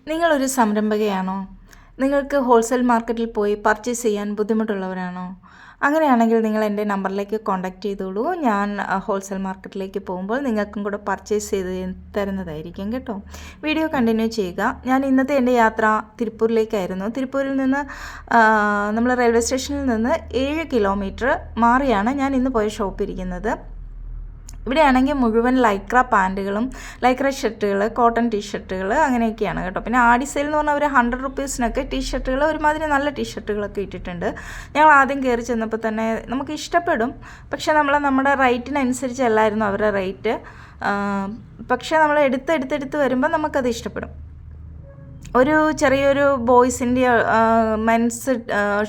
നിങ്ങളൊരു സംരംഭകയാണോ? നിങ്ങൾക്ക് ഹോൾസെയിൽ മാർക്കറ്റിൽ പോയി പർച്ചേസ് ചെയ്യാൻ ബുദ്ധിമുട്ടുള്ളവരാണോ? അങ്ങനെയാണെങ്കിൽ നിങ്ങൾ എൻ്റെ നമ്പറിലേക്ക് കോൺടാക്റ്റ് ചെയ്തോളൂ. ഞാൻ ഹോൾസെയിൽ മാർക്കറ്റിലേക്ക് പോകുമ്പോൾ നിങ്ങൾക്കും കൂടെ പർച്ചേസ് ചെയ്ത് തരുന്നതായിരിക്കും കേട്ടോ. വീഡിയോ കണ്ടിന്യൂ ചെയ്യുക. ഞാൻ ഇന്നത്തെ എൻ്റെ യാത്ര തിരുപ്പൂരിലേക്കായിരുന്നു. തിരുപ്പൂരിൽ നിന്ന് നമ്മൾ റെയിൽവേ സ്റ്റേഷനിൽ നിന്ന് 7 കിലോമീറ്റർ മാറിയാണ് ഞാൻ ഇന്ന് പോയ ഷോപ്പ് ഇരിക്കുന്നത്. ഇവിടെയാണെങ്കിൽ മുഴുവൻ ലൈക്ര പാൻറ്റുകളും ലൈക്ര ഷർട്ടുകൾ, കോട്ടൺ ടീഷർട്ടുകൾ അങ്ങനെയൊക്കെയാണ് കേട്ടോ. പിന്നെ ആടി സെയിൽ എന്ന് പറഞ്ഞാൽ ഒരു 100 റുപ്പീസിനൊക്കെ ടീഷർട്ടുകൾ ഒരുമാതിരി നല്ല ടീഷർട്ടുകളൊക്കെ ഇട്ടിട്ടുണ്ട്. ഞങ്ങൾ ആദ്യം കയറി ചെന്നപ്പോൾ തന്നെ നമുക്ക് ഇഷ്ടപ്പെടും, പക്ഷേ നമ്മുടെ റേറ്റിനനുസരിച്ചല്ലായിരുന്നു അവരുടെ റേറ്റ്. പക്ഷേ നമ്മൾ എടുത്തെടുത്ത് വരുമ്പോൾ നമുക്കത് ഇഷ്ടപ്പെടും. ഒരു ചെറിയൊരു ബോയ്സിൻ്റെ മെൻസ്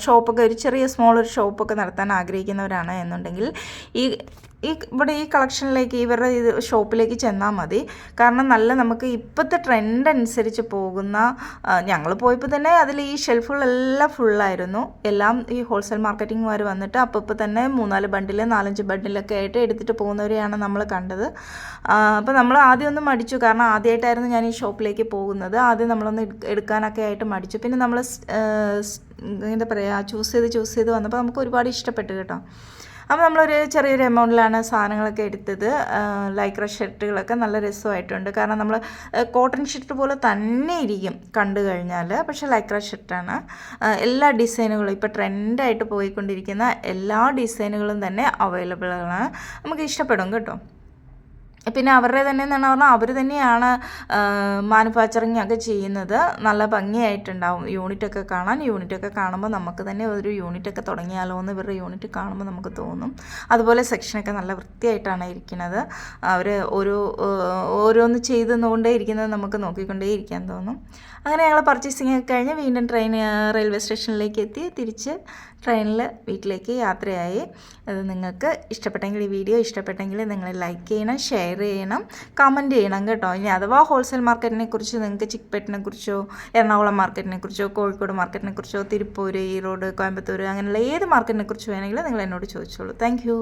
ഷോപ്പൊക്കെ, ഒരു ചെറിയ സ്മോളൊരു ഷോപ്പൊക്കെ നടത്താൻ ആഗ്രഹിക്കുന്നവരാണ് എന്നുണ്ടെങ്കിൽ ഇവിടെ ഈ കളക്ഷനിലേക്ക് ഇവരുടെ ഷോപ്പിലേക്ക് ചെന്നാൽ മതി. കാരണം നമുക്ക് ഇപ്പോഴത്തെ ട്രെൻഡ് അനുസരിച്ച് പോകുന്ന, ഞങ്ങൾ പോയപ്പോൾ തന്നെ അതിൽ ഈ ഷെൽഫുകളെല്ലാം ഫുള്ളായിരുന്നു. എല്ലാം ഈ ഹോൾസെയിൽ മാർക്കറ്റിംഗുകാർ വന്നിട്ട് അപ്പോൾ തന്നെ 3-4 ബണ്ടിൽ 4-5 ബണ്ടിലൊക്കെ ആയിട്ട് എടുത്തിട്ട് പോകുന്നവരെയാണ് നമ്മൾ കണ്ടത്. അപ്പോൾ നമ്മൾ ആദ്യം ഒന്ന് മടിച്ചു, കാരണം ആദ്യമായിട്ടായിരുന്നു ഞാൻ ഈ ഷോപ്പിലേക്ക് പോകുന്നത്. ആദ്യം നമ്മളൊന്ന് എടുക്കാനൊക്കെ ആയിട്ട് മടിച്ചു. പിന്നെ നമ്മൾ എന്താ പറയുക, ചൂസ് ചെയ്ത് വന്നപ്പോൾ നമുക്ക് ഒരുപാട് ഇഷ്ടപ്പെട്ടു കേട്ടോ. അപ്പോൾ നമ്മളൊരു ചെറിയൊരു എമൗണ്ടിലാണ് സാധനങ്ങളൊക്കെ എടുത്തത്. ലൈക്ര ഷർട്ടുകളൊക്കെ നല്ല രസമായിട്ടുണ്ട്. കാരണം നമ്മൾ കോട്ടൺ ഷർട്ട് പോലെ തന്നെ ഇരിക്കും കണ്ടു കഴിഞ്ഞാൽ, പക്ഷേ ലൈക്ര ഷർട്ടാണ്. എല്ലാ ഡിസൈനുകളും ഇപ്പോൾ ട്രെൻഡായിട്ട് പോയിക്കൊണ്ടിരിക്കുന്ന എല്ലാ ഡിസൈനുകളും തന്നെ അവൈലബിളാണ്. നമുക്ക് ഇഷ്ടപ്പെടും കേട്ടോ. പിന്നെ അവരുടെ തന്നെ എന്നാണ് പറഞ്ഞാൽ അവർ തന്നെയാണ് മാനുഫാക്ചറിങ് ഒക്കെ ചെയ്യുന്നത്. നല്ല ഭംഗിയായിട്ടുണ്ടാവും യൂണിറ്റൊക്കെ കാണുമ്പോൾ നമുക്ക് തന്നെ ഒരു യൂണിറ്റൊക്കെ തുടങ്ങിയാലോ എന്ന് ഇവരുടെ യൂണിറ്റ് കാണുമ്പോൾ നമുക്ക് തോന്നും. അതുപോലെ സെക്ഷനൊക്കെ നല്ല വൃത്തിയായിട്ടാണ് ഇരിക്കുന്നത്. അവർ ഓരോന്ന് ചെയ്തുകൊണ്ടേ ഇരിക്കുന്നത് നമുക്ക് നോക്കിക്കൊണ്ടേ ഇരിക്കാൻ തോന്നും. അങ്ങനെ ഞങ്ങൾ പർച്ചേസിങ് ഒക്കെ കഴിഞ്ഞ് വീണ്ടും റെയിൽവേ സ്റ്റേഷനിലേക്ക് എത്തി. തിരിച്ച് ട്രെയിനിൽ വീട്ടിലേക്ക് യാത്രയായി. അത് നിങ്ങൾക്ക് ഇഷ്ടപ്പെട്ടെങ്കിൽ, ഈ വീഡിയോ ഇഷ്ടപ്പെട്ടെങ്കിൽ നിങ്ങൾ ലൈക്ക് ചെയ്യണം, ഷെയർ ചെയ്യണം, കമൻറ്റ് ചെയ്യണം കേട്ടോ. ഇനി അഥവാ ഹോൾസെയിൽ മാർക്കറ്റിനെ കുറിച്ച് നിങ്ങൾക്ക് ചിക്പേട്ടിനെ കുറിച്ചോ, എറണാകുളം മാർക്കറ്റിനെ കുറിച്ചോ, കോഴിക്കോട് മാർക്കറ്റിനെ കുറിച്ചോ, തിരുപ്പൂർ, ഈറോഡ്, കോയമ്പത്തൂർ അങ്ങനെയുള്ള ഏത് മാർക്കറ്റിനെ കുറിച്ച് വേണമെങ്കിലും നിങ്ങൾ എന്നോട് ചോദിച്ചോളൂ. താങ്ക്